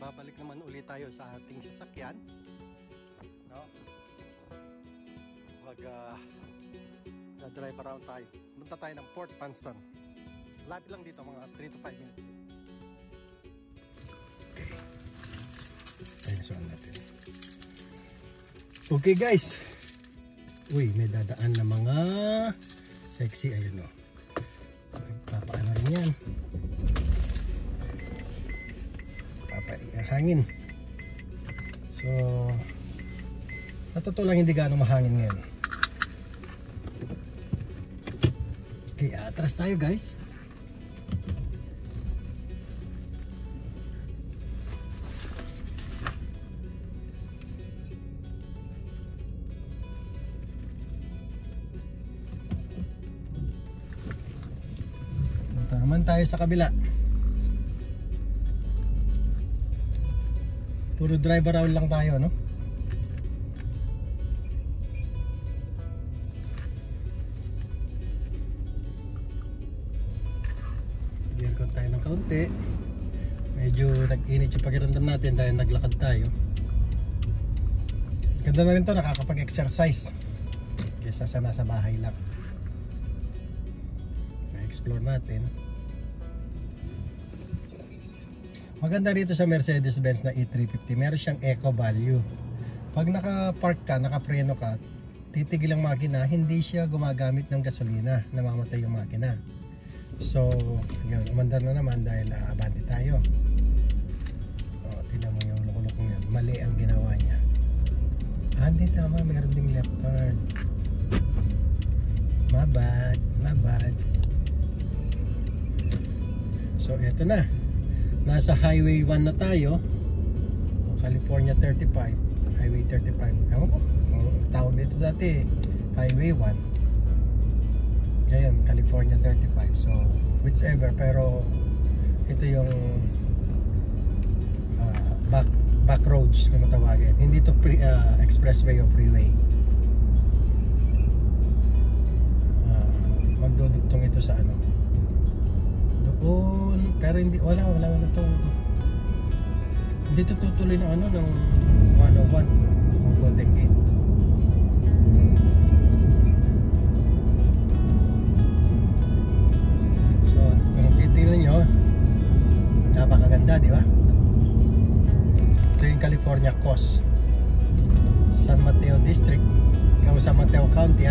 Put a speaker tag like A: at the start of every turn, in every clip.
A: babalik naman ulit tayo sa ating sasakyan, no? Drive around tayo. Punta tayo ng Port Panston. Lapit lang dito, mga 3 to 5 minutes. Okay. Ayun, suwan natin. Okay guys. Uy, may dadaan na mga sexy. Ayun o. Papaano rin yan. Hangin. So, natuto lang hindi gaano mahangin ngayon. Okay, atras tayo guys. Punta naman tayo sa kabila. Puro drive around lang tayo, no? Gearcon tayo ng kaunti. Medyo nag-init yung pakiramdam natin dahil naglakad tayo. Ganda na rin to, nakakapag-exercise kaysa sa nasa bahay lang. Na-explore natin. Maganda rito sa Mercedes-Benz na E350, meron siyang eco value. Pag naka-park ka, naka-preno ka, titigil ang makina, hindi siya gumagamit ng gasolina, namamatay yung makina. So, yun, umandar na naman dahil abante tayo. O, tingnan mo yung loko-lokong yan. Mali ang ginawa niya. Hindi tama, meron ding left turn. My bad, my bad. So, eto na. Nasa Highway 1 na tayo. California 35, Highway 35. Ewan ko, tawag dito dati Highway 1. Ngayon, California 35. So, whichever. Pero, ito yung back roads kung matawagin. Hindi ito expressway o freeway. Magdudugtong ito sa ano. Pero hindi, wala tong, hindi tutuloy ng ano, ng 101 ng Golden Gate. So kung titignan nyo, napakaganda, di ba? Ito yung California Coast, San Mateo District, San Mateo County,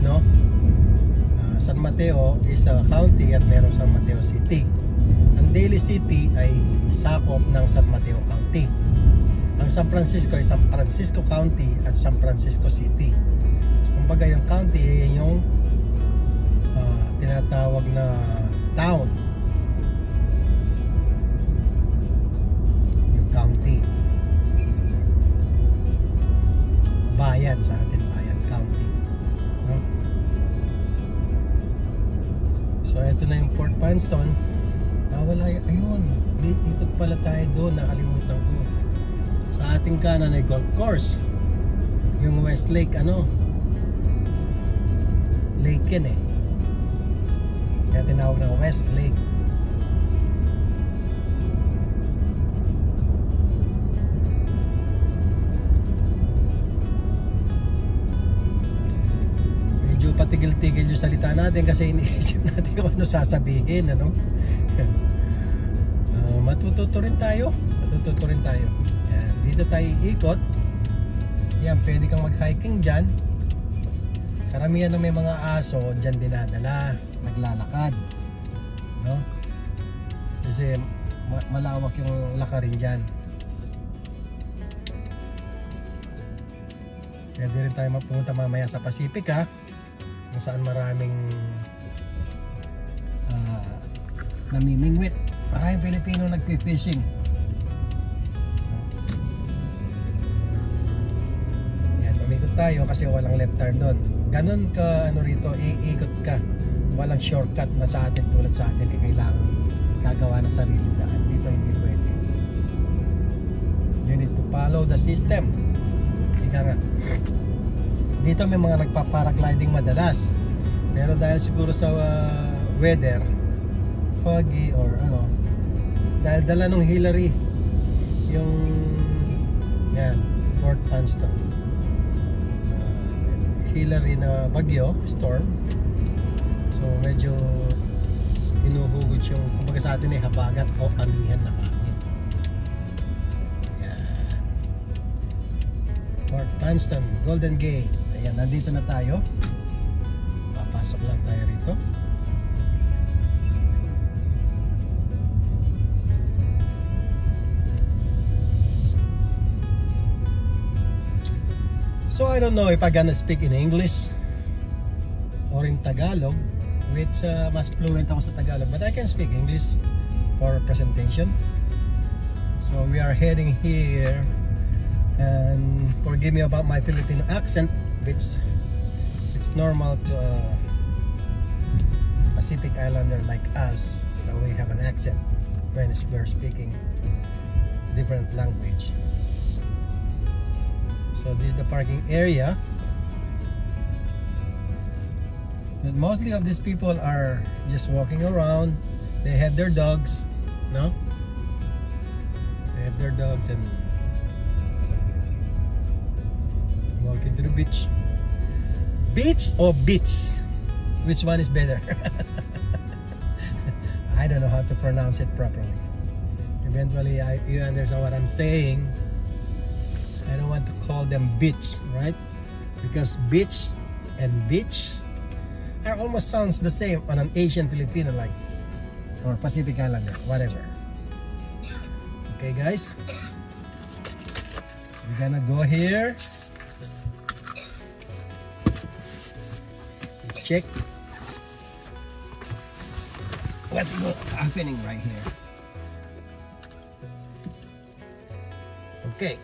A: no? San Mateo is a county at merong San Mateo City. Ang Daly City ay sakop ng San Mateo County. Ang San Francisco ay San Francisco County at San Francisco City. So, kumbaga yung county ay yung tinatawag na town. Yung county. Bayan sa atin, bayan, county. No? So ito na yung Port Panston. Wala, ayun, ikot pala tayo doon, nakalimutan ko. Sa ating kanan ay golf course. Yung West Lake, lake yan eh. Kaya tinawag na West Lake. Patigil-tigil yung salita natin kasi iniisip natin kung ano sasabihin, matututo rin tayo. Yan, dito tayo ikot. Yan, pwede kang mag-hiking dyan. Karamihan na may mga aso dyan dinadala, naglalakad, no? Kasi malawak yung lakarin dyan. Pwede rin tayo mapunta mamaya sa Pacific, kung saan maraming namimingwit. Maraming Pilipino nagpi-fishing. Yan, umikot tayo kasi walang left turn doon. Ganon ka rito, iikot ka. Walang shortcut na sa atin tulad sa atin, kailangan gagawa ng sarili daan. Dito hindi pwede. You need to follow the system. Ika nga. Dito may mga nagpa-paragliding madalas. Pero dahil siguro sa weather, foggy or dahil dala nung Hillary yung yan, Port Anston. Hillary na bagyo, storm. So medyo hinuhugot yung, kumbaga sa atin habagat o amihan na hangin. Yan. Port Anston, Golden Gate. Ayan, nandito na tayo. Papasok lang tayo rito. So I don't know if I'm gonna speak in English or in Tagalog, which mas fluent ako sa Tagalog, but I can speak English for presentation. So we are heading here, and forgive me about my Filipino accent, which it's normal to a Pacific Islander like us that we have an accent when we're speaking different language. So this is the parking area. And mostly of these people are just walking around. They have their dogs, no? They have their dogs and walking to the beach. Beach or beach? Which one is better? I don't know how to pronounce it properly. Eventually, you understand what I'm saying. I don't want to call them beach, right? Because beach and beach are almost sounds the same on an Asian Filipino, like, or Pacific Islander, whatever. Okay, guys, we're gonna go here. Check what's happening right here. Okay.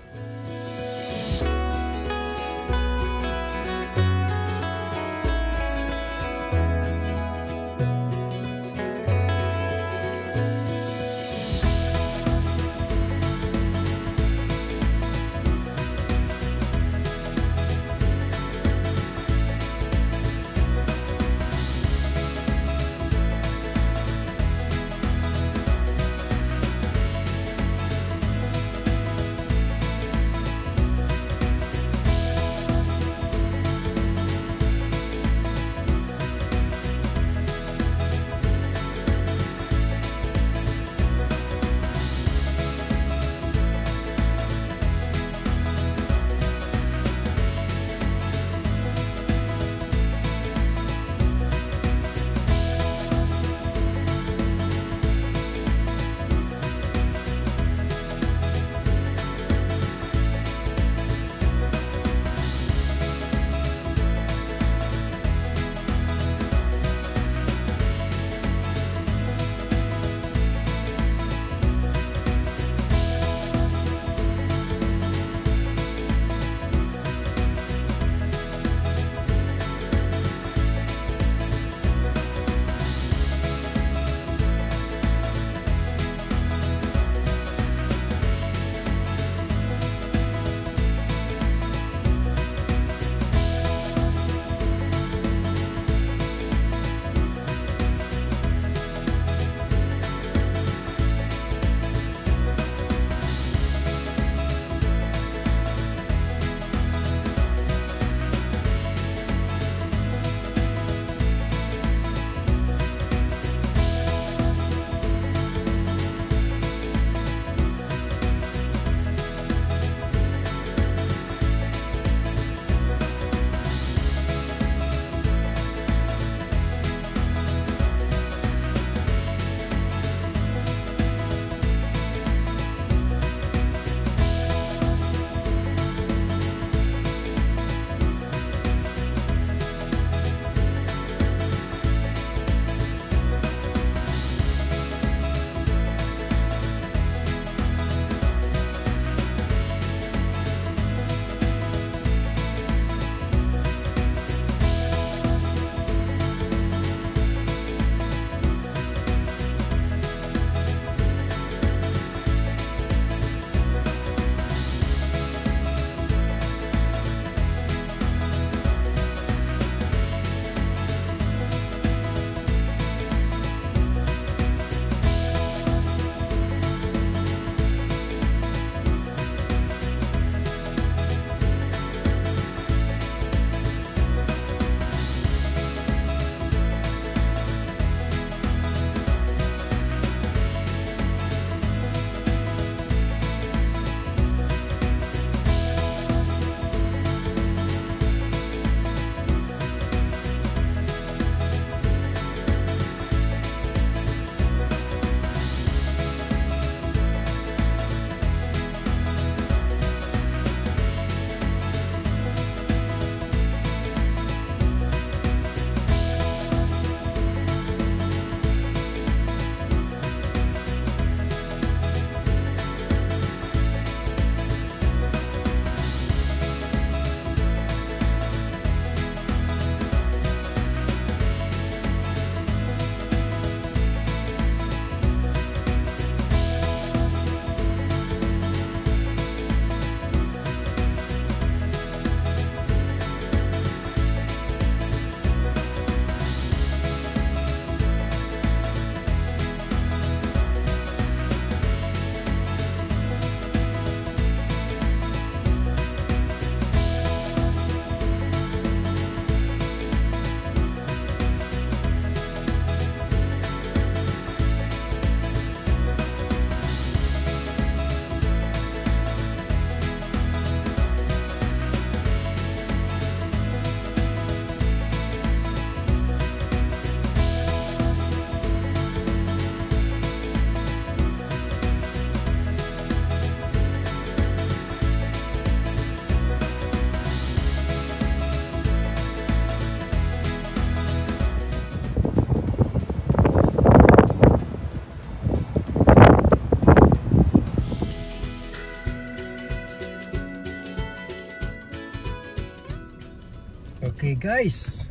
A: guys,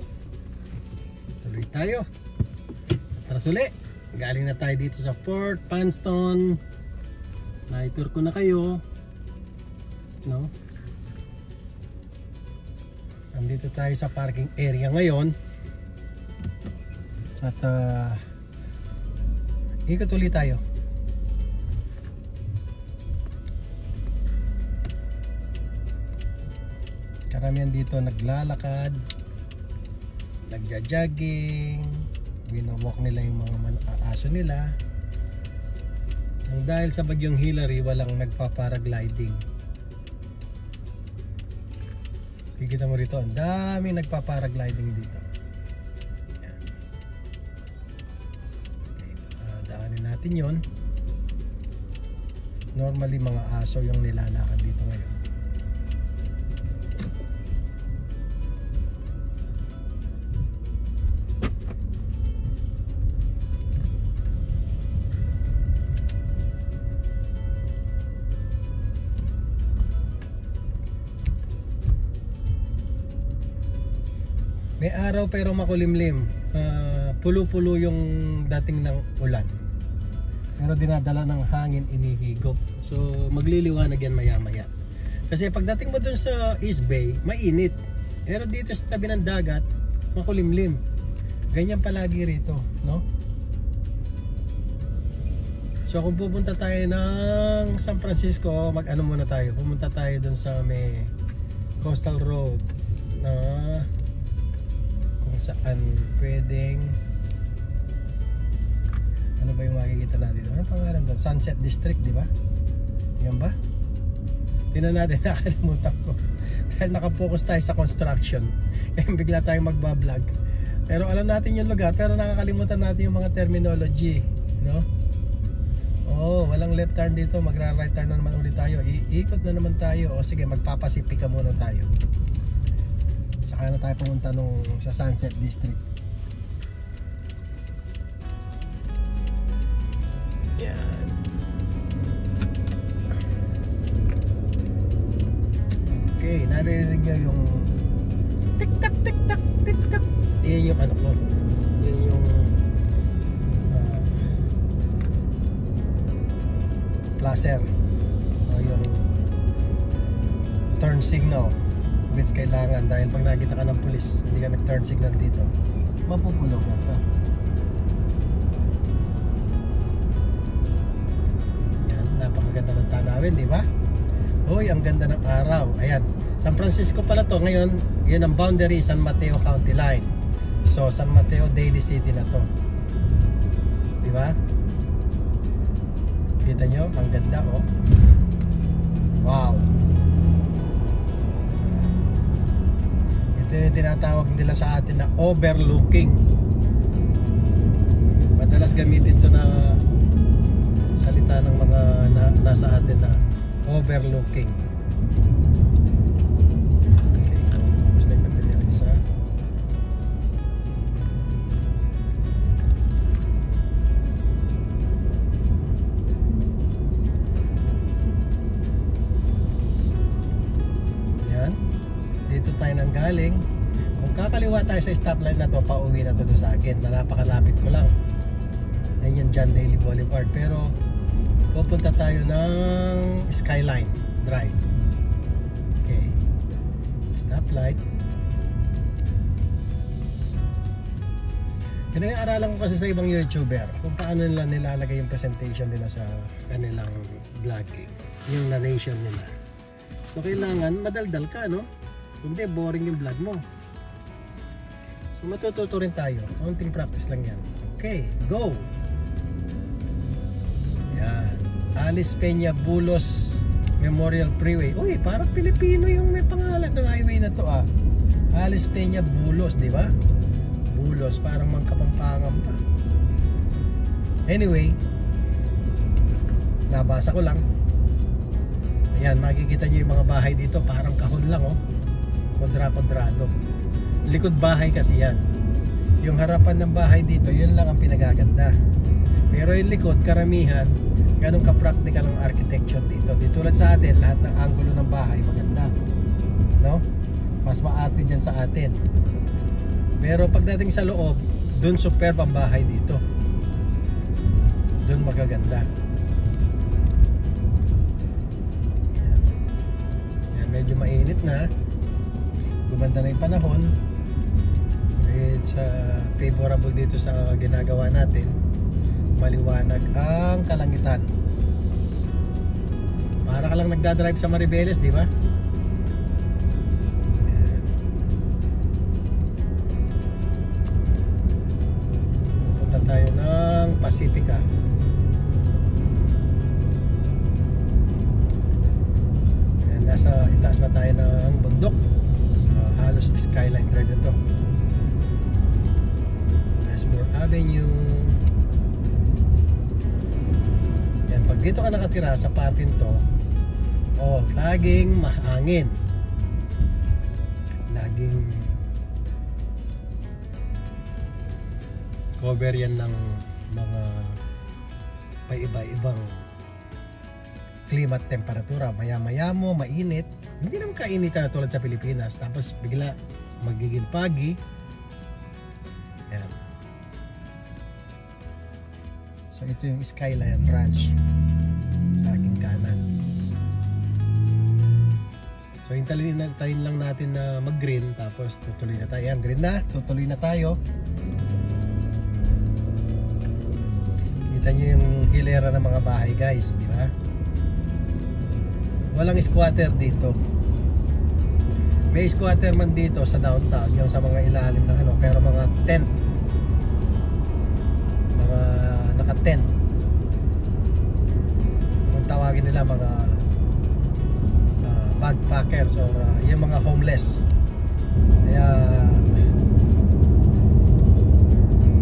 A: tuloy tayo. Tara uli. Galing na tayo dito sa Port Panston. Na-tour ko na kayo, no? Andito tayo sa parking area ngayon. At ikot ulit tayo. Karamihan dito naglalakad, nagja-jogging, binawalk nila yung mga aso nila. Ang dahil sa bagyong Hilary, walang nagpa-paragliding. Kikita mo rito, ang dami nagpa-paragliding dito. Yan. Okay, daanin natin yon. Normally mga aso yung nilalakad dito ngayon. May araw pero makulimlim. Pulo-pulo yung dating ng ulan. Pero dinadala ng hangin, inihigop. So magliliwanag yan maya-maya. Kasi pagdating mo dun sa East Bay, mainit. Pero dito sa tabi ng dagat, makulimlim. Ganyan palagi rito, no? So kung pupunta tayo ng San Francisco, mag-ano muna tayo. Pumunta tayo dun sa may Coastal Road na saan pwedeng, ano ba yung makikita natin? Ano pangalan doon? Sunset District, di ba? Yan ba? Tingnan natin, nakalimutan ko dahil nakapokus tayo sa construction. Kaya bigla tayong magbablog. Pero alam natin yung lugar, pero nakakalimutan natin yung mga terminology, no? Oh, walang left turn dito, magra-right turn na naman ulit tayo. Iikot na naman tayo. O sige, magpapasipika muna tayo. Saka na tayo pumunta sa Sunset District. Yan. Okay, narinig nyo yung tik-tak, tik-tak, tik-tak. Yan yung ano ko. Yan yung placer. O yung turn signal. Which kailangan dahil pag nakita ka ng pulis, hindi ka nag-turn signal dito, mapupulong na ito. Yan, napakaganda ng tanawin, di ba? Uy, ang ganda ng araw. Ayan, San Francisco pala to. Ngayon, yun ang boundary, San Mateo County line. So, San Mateo, Daly City na to. Di ba? Kita nyo, ang ganda, oh. Wow. Ito yung tinatawag nila sa atin na overlooking. Madalas gamitin ito na salita ng mga nasa atin na overlooking. Okay, tapos na yung material isa. Yan. Dito tayo nang galing. Kung kakaliwa tayo sa stoplight na to, pauwi na to doon sa akin, na napakalapit ko lang. Ayun yung John Daly Boulevard. Pero pupunta tayo ng Skyline Drive. Okay, stoplight. Pinag-aaralan ko kasi sa ibang YouTuber kung paano nila nilalagay yung presentation nila sa kanilang vlogging, yung narration nila. So kailangan madaldal ka, no? Kundi boring yung vlog mo. So matututo rin tayo. Konting practice lang yan. Okay, go! Yan. Alice Peña Bulos Memorial Freeway. Uy, parang Pilipino yung may pangalan ng highway na to, ah. Alice Peña Bulos, di ba? Bulos, parang Kapampangan pa. Anyway, nabasa ko lang. Ayan, makikita nyo yung mga bahay dito, parang kahon lang, oh. Kodra-kodrado. Likod bahay kasi yan. Yung harapan ng bahay dito, yun lang ang pinagaganda. Pero yung likod, karamihan, ganun ka-practical ang architecture dito. Di tulad sa atin, lahat ng anggulo ng bahay maganda, no? Mas maarte dyan sa atin. Pero pagdating sa loob, dun superb ang bahay dito. Dun magaganda. Yan. Yan, medyo mainit na. Gumanda na yung panahon. It's favorable dito sa ginagawa natin. Maliwanag ang kalangitan. Para ka lang nagdadrive sa Maribeles, di ba? Yan. Punta tayo ng Pacifica. Yan, nasa itaas na tayo ng bundok. Halos skyline drive ito. Westmore Avenue. Yan, pag dito ka nakatira sa partin to, oh, laging mahangin. Laging cover yan ng mga paiba-ibang klima at temperatura. Maya-maya mo, mainit. Hindi naman kainitan na tulad sa Pilipinas. Tapos bigla magiging pagi. Yan. So ito yung Skyline Ranch sa aking kanan. So hintayin lang natin na mag-green. Tapos tutuloy na tayo. Yan, green na. Tutuloy na tayo. Kita nyo yung hilera ng mga bahay, guys, di ba? Walang squatter dito. May squatter man dito sa downtown, yung sa mga ilalim ng ano, pero mga tent. Mga naka-tent. Kung tawagin nila mga backpackers or yung mga homeless. Kaya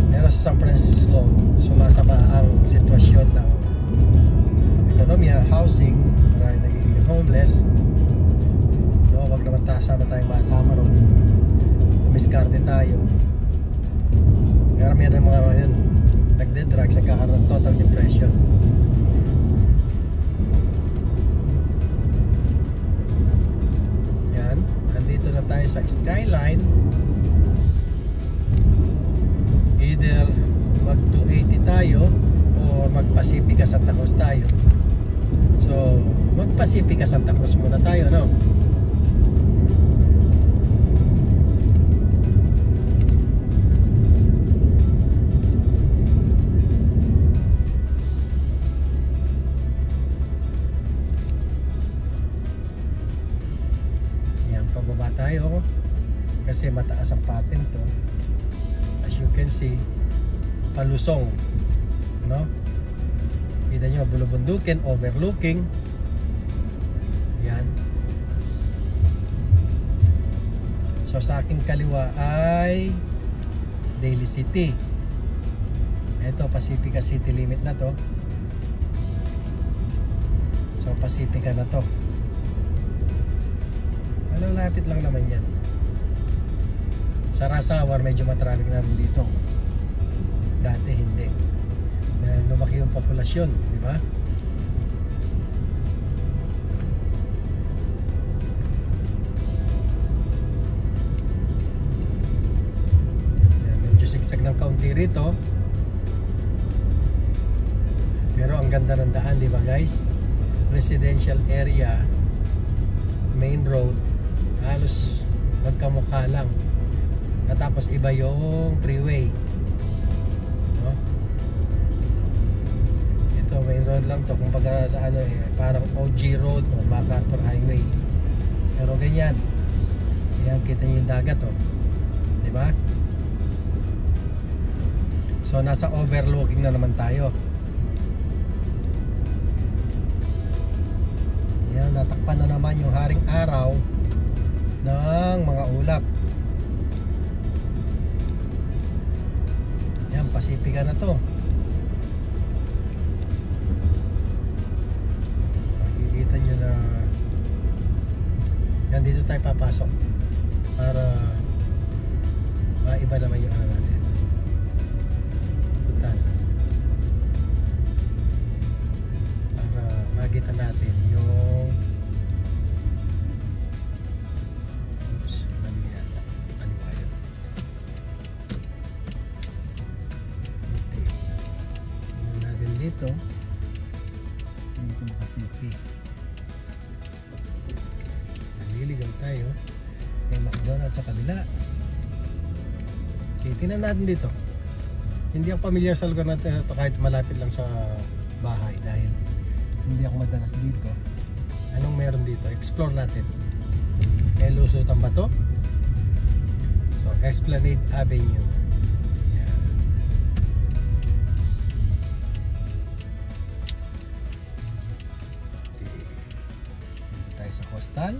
A: pero sa San Francisco, sumasama ang sitwasyon ng ekonomiya, housing, maraming nagiging homeless. No, wag naman sama tayong masama ron. Miskarte tayo. Karamihan ng mga yun nagde-drugs, nagkakaroon ng total depression. Yan, andito na tayo sa Skyline. Either mag 280 tayo o mag Pacifica Santa Cruz tayo. So mag Pacifica Santa Cruz muna tayo, no? Yan, pababa tayo kasi mataas ang patin to. As you can see, palusong, no? Kita nyo, bulubundukin, overlooking. Yan. So sa aking kaliwa ay Daly City. Ito, Pacifica City limit na to. So Pacifica na to. Lapit lang naman yan. Sa Rasawar medyo matraffic na rin dito. Dati hindi. Dahil lumaki yung populasyon, di ba? Medyo sigsag ng kaunti rito. Pero ang ganda ng daan, di ba guys? Residential area, main road, halos magkamukha lang. At tapos iba yung freeway. No? Ito main road lang to, kumbaga sa ano eh, parang OG Road o MacArthur Highway. Pero ganyan. Ayan, kita niyo yung dagat, oh. Di ba? So nasa overlooking na naman tayo. Ayan, natakpan na naman yung haring araw ng mga ulap. Yan, Pacifica na to. Makikita nyo na yan, dito tayo papasok para maiba naman yung ano natin. Total. Para makita natin yung ng Pacific. Naliligaw tayo. May McDonald's sa kabila. Okay, tingnan natin dito. Hindi ako familiar sa lugar na ito kahit malapit lang sa bahay dahil hindi ako madalas dito. Anong meron dito? Explore natin. May lusutan ba to? So, Esplanade Avenue. Yan. Okay. Dito tayo sa Coastal.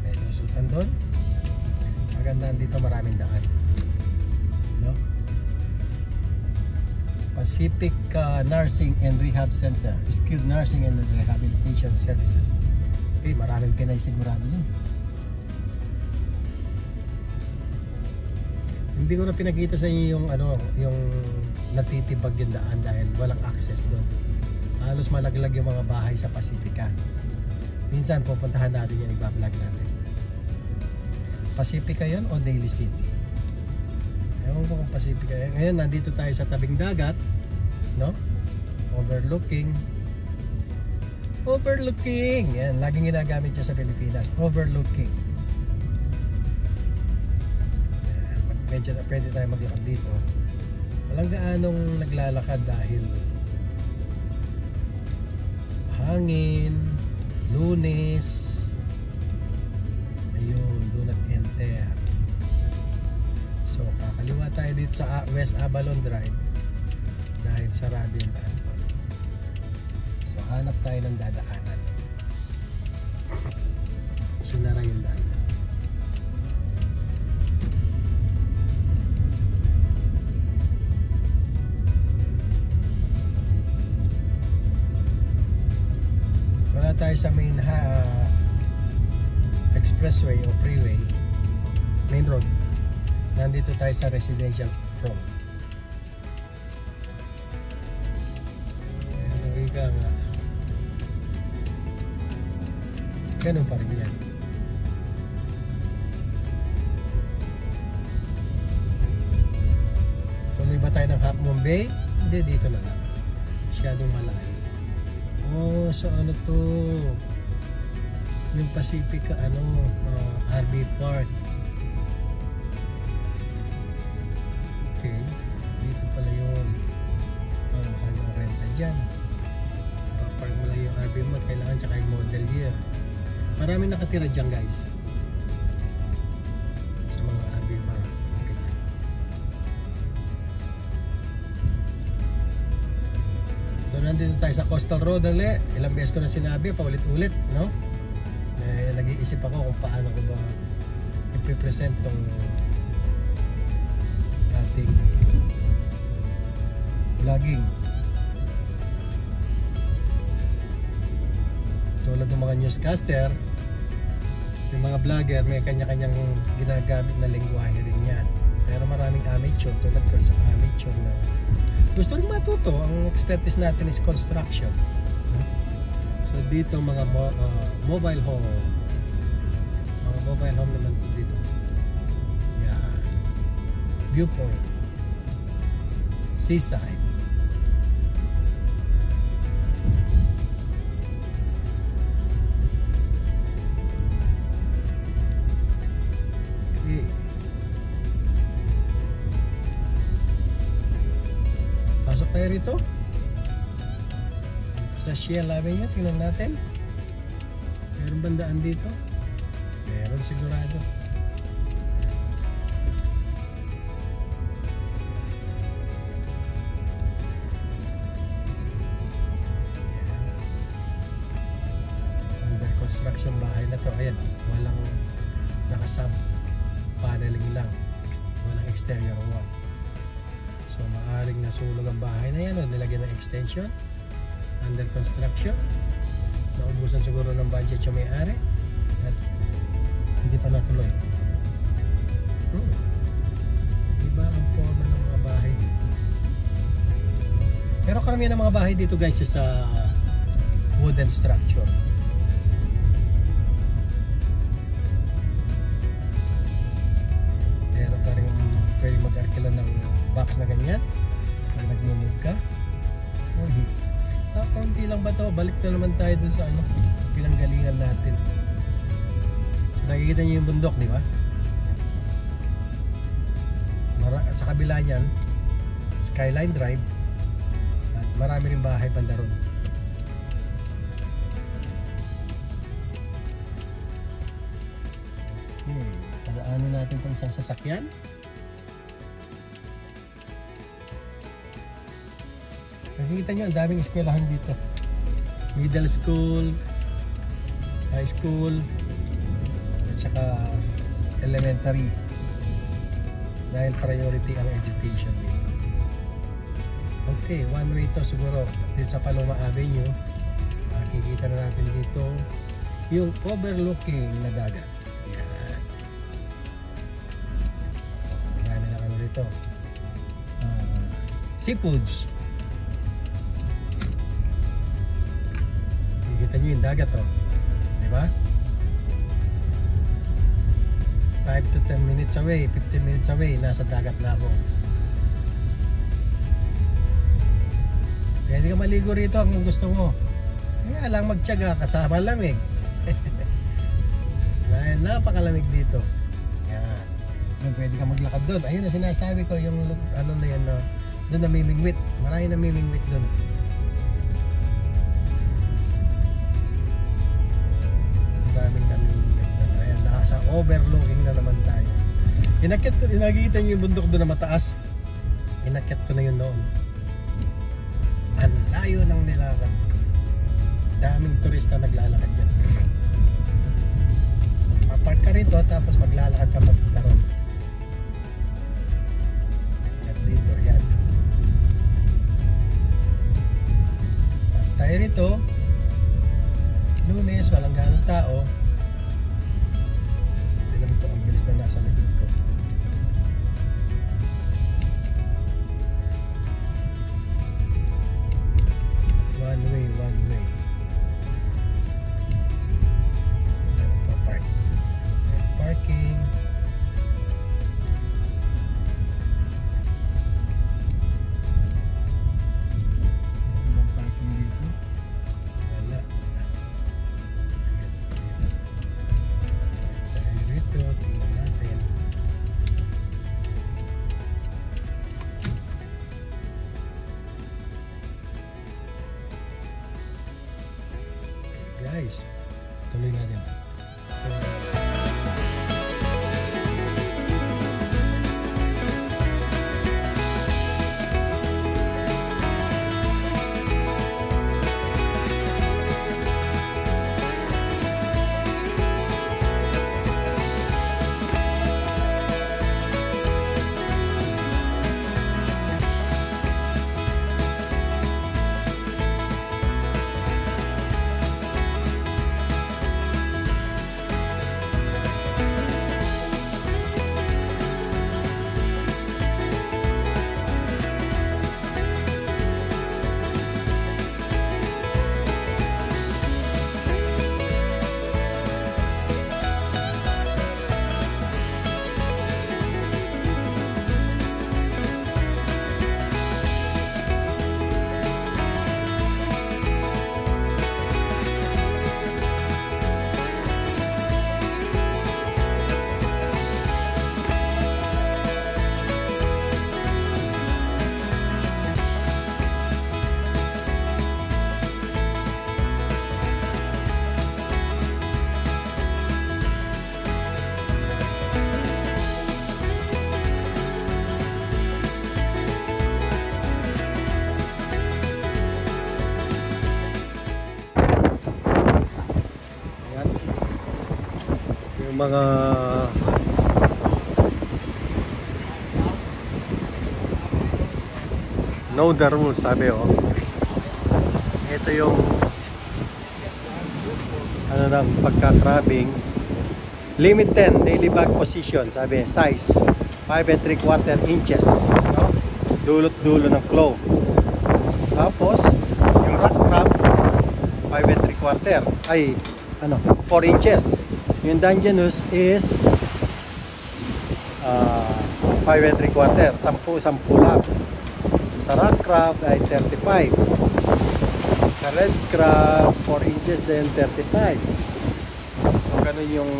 A: May lusutan doon. Magandaan dito, maraming daan. No? Pacific Nursing and Rehab Center, Skilled Nursing and Rehabilitation Services. Okay, maraming Pinay sigurado dun. Hindi ko na pinakita sa inyo yung yung natitibag yung daan dahil walang access doon. Halos malaglag yung mga bahay sa Pacifica. Minsan pupuntahan natin yan, iba-vlog natin. Pacifica yan o Daly City? Ewan ko kung Pacifica yan. Ngayon nandito tayo sa tabing dagat, no? Overlooking. Yan, laging ginagamit siya sa Pilipinas. Overlooking. Yan, medyo na pwede tayo maglakad dito. Walang gaanong naglalakad dahil hangin, Lunes. Ayun, do not enter. So kakaliwa tayo dito sa West Avalon Drive dahil sarado yung daan to. So hanap tayo ng dadaanan. Sinara yung daan. Wala tayo sa main expressway o freeway, main road. Nandito tayo sa residential road. Ayan, nga. Ganun pa rin yan. Tuloy ba tayo ng Half Moon Bay? Hindi, dito na lang. Masyadong malayo. Oh, so ano to? Yung Pacifica, RV Park. Okay, dito pala yun. Mahal ng renta dyan. Papark mo lang yung RV mo, kailangan tsaka yung model year. Marami nakatira dyan guys. Sa mga RV park. Ganyan. So nandito tayo sa Coastal Road ulit. Ilang beses ko na sinabi, paulit-ulit, no? Nag-iisip ako kung paano ko ba i-present tong ating vlogging. Tulad ng mga newscaster, yung mga vlogger may kanya-kanyang ginagamit na lengguwahe rin yan. Pero maraming amateur, tulad ko sa amateur na gusto rin matuto. Ang expertise natin is construction. So dito mga mobile home. Mga mobile home naman dito. Yeah. Viewpoint. Seaside. Okay. Pasok tayo rito. Sa Shell Avenue, tingnan natin. Meron bandaan dito? Meron sigurado. Under construction bahay na to. Ayan, walang nakasab paneling lang. Walang exterior wall. So maaaring nasulog ang bahay na yan o nilagyan ng extension. Under construction. Naubusan siguro ng budget yung may-ari at hindi pa natuloy. Iba ang forma ng mga bahay dito. Pero karamihan ng mga bahay dito guys is sa wooden structure. Pero parang pwede mag-arkila ng box na ganyan pag nag-move ka. Kaunti lang ba to? Balik na naman tayo dun sa ano, pinanggalingan natin. So nakikita niyo yung bundok, di ba? Sa kabila niyan, Skyline Drive. At marami rin bahay banda ron. Okay, padaanin natin itong isang sasakyan. Nakikita nyo, ang daming eskwelahan dito. Middle school, high school, at saka elementary. Dahil priority ang education dito. Okay, one way to siguro. Dito sa Paloma Avenue, makikita na natin dito yung overlooking na dagat. Yan. Marami na ano dito. Seafoods. Kita nyo yung dagat, oh. Diba? 5 to 10 minutes away, 15 minutes away, nasa dagat na ako. Pwede ka maligo rito kung gusto mo. Kaya lang magtiyaga kasama lamig. Dahil napakalamig dito. Yan. Doon pwede ka maglakad doon. Ayun na sinasabi ko, yung ano na yan, no? Doon namimingwit. Marami namimingwit doon. Sa overlooking na naman tayo. Inakyat ko, nakikita nyo yung bundok doon na mataas. Inakyat ko na yun noon. Ang layo ng nilakad. Daming turista naglalakad dyan. Mapark ka rito tapos maglalakad ka papunta ron. At dito, yan. At tayo rito, Lunes, walang ganong tao. Ito ang bilis na nasa likod ko. One way, one way. So, nagpa-park. Parking. Ano bang parking dito? Wala. Dito, tingnan natin. Okay guys, tuloy natin. Mga know the rules, sabi, oh. Ito yung ano lang, pagka-crabbing. Limit 10 daily bag position, sabi, size 5 3/4 inches, no? Dulot-dulo ng claw. Tapos yung rock crab 5 3/4, ay ano, 4 inches. Yung Dungeness is 5 3/4, 10 lang. Sa rock crab ay 35. Sa red crab, 4 inches, then 35. So, ganun yung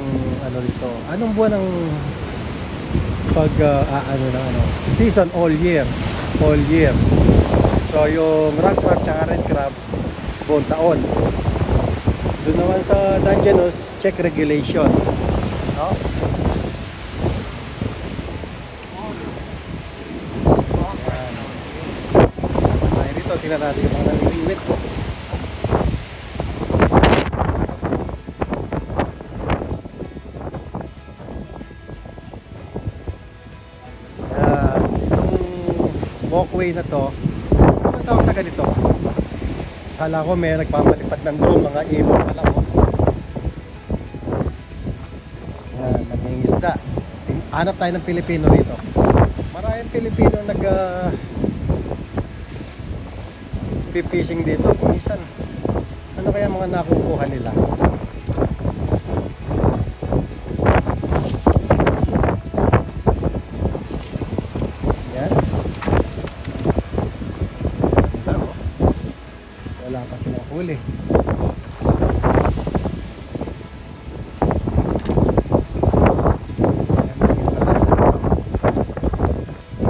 A: ano rito. Anong buwan ng season? All year. All year. So, yung rock crab tsaka red crab, buong taon. Doon naman sa Dungeness, check regulation. No? Ay, rito, tingnan natin yung mga naliliwit. Walkway na to, ano tawag sa ganito? Kala ko may nagpapalipad ng drone, mga ibon pala ko. Yan, nangingisda. Hanap tayo ng Pilipino rito. Maraming Pilipino fishing dito. Minsan, ano kaya mga nakukuha nila? Wala pa silang huli.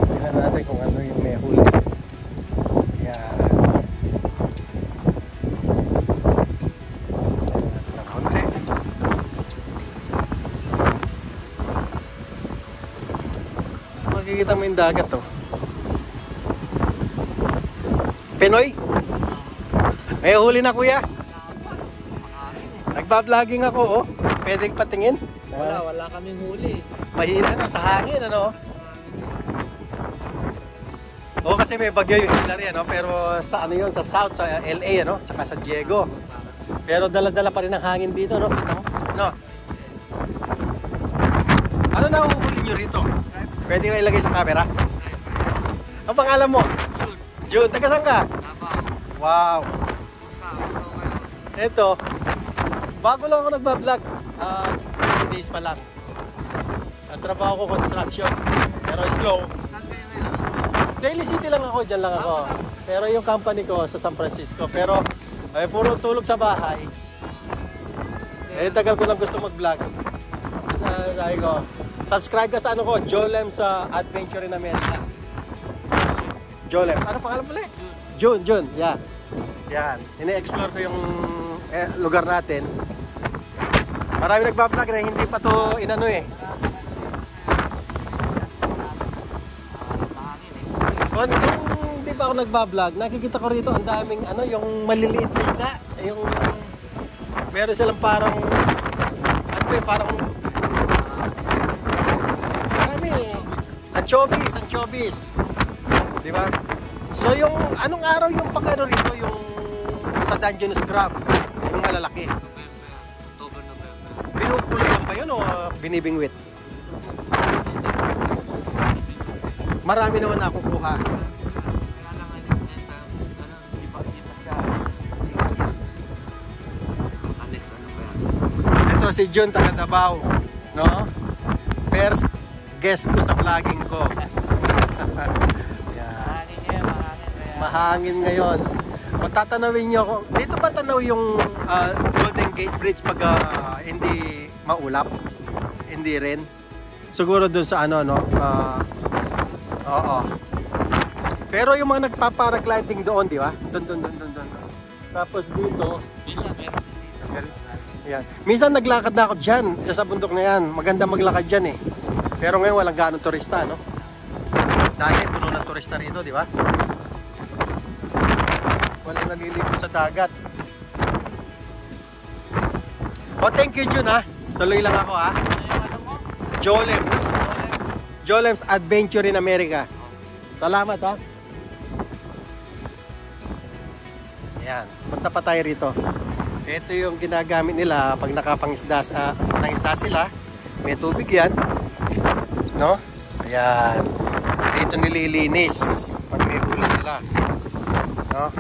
A: Tingnan natin kung ano yung may huli. Yan. Konti. So makikita mo yung dagat to. Pinoy? May huli na kuya. Nagba-vlogging ako, oh. Pwedeng patingin?
B: Wala kaming huli.
A: Mahina na sa hangin, ano? Oo, kasi may bagyo yung Hillary, ano? Pero sa ano yun, sa South, sa LA, ano? Tsaka sa Diego. Pero dala-dala pa rin ang hangin dito, no? Kita mo? No? Ano na uhuli nyo rito? Pwede nga ilagay sa camera? Ang pangalan mo? June. Taga saan ka? Wow. Ito, bago lang ako nagbablog, 2 days pa lang. Ang trabaho ko construction, pero slow.
B: Saan kayo ngayon?
A: Daily City lang ako, dyan lang ako. Pero yung company ko sa San Francisco, pero puro tulog sa bahay. Tagal ko lang gusto mag-vlog. Sabi ko, subscribe ka sa ano ko, Jolems sa Adventure in America. Jolems, ano pangalan pala? June, yeah. Yan, ini-explore ko yung lugar natin. Marami nagbablog na hindi pa to inano eh. Kung hindi pa ako nagbablog, nakikita ko rito ang daming ano, yung maliliit na isda. Yung meron silang parang ano ba, parang marami eh. Anchovies. Di ba? So yung anong araw yung pag-ano rito, yung sa Dungeness crab, yung malalaki.
B: October, November.
A: Pinupulo lang ba yun o binibingwit? Marami naman nakukuha.
B: Kaya lang hindi pa siya next ano ba yan?
A: Ito si June taga Davao, no? First guest ko sa vlogging ko. Yan. Mahangin ngayon. Kung tatanawin nyo ako, dito ba tanaw yung Golden Gate Bridge pag hindi maulap? Hindi rin. Siguro dun sa ano, no? Oo. Pero yung mga nagpaparagliding doon, di ba? Doon. Tapos dito.
B: Minsan meron dito.
A: Yan. Minsan naglakad na ako dyan sa bundok na yan. Maganda maglakad dyan eh. Pero ngayon walang ganong turista, no? Dati puno ng turista rito, di ba? Walang naliligo sa dagat. Oh, thank you Jun ha. Tuloy lang ako ha. Jolems Adventure in America. Salamat ha. Yan, punta pa tayo rito. Ito yung ginagamit nila pag nakapangisda sila. May tubig yan. No? Ayan. Dito nililinis pag may huli sila. No?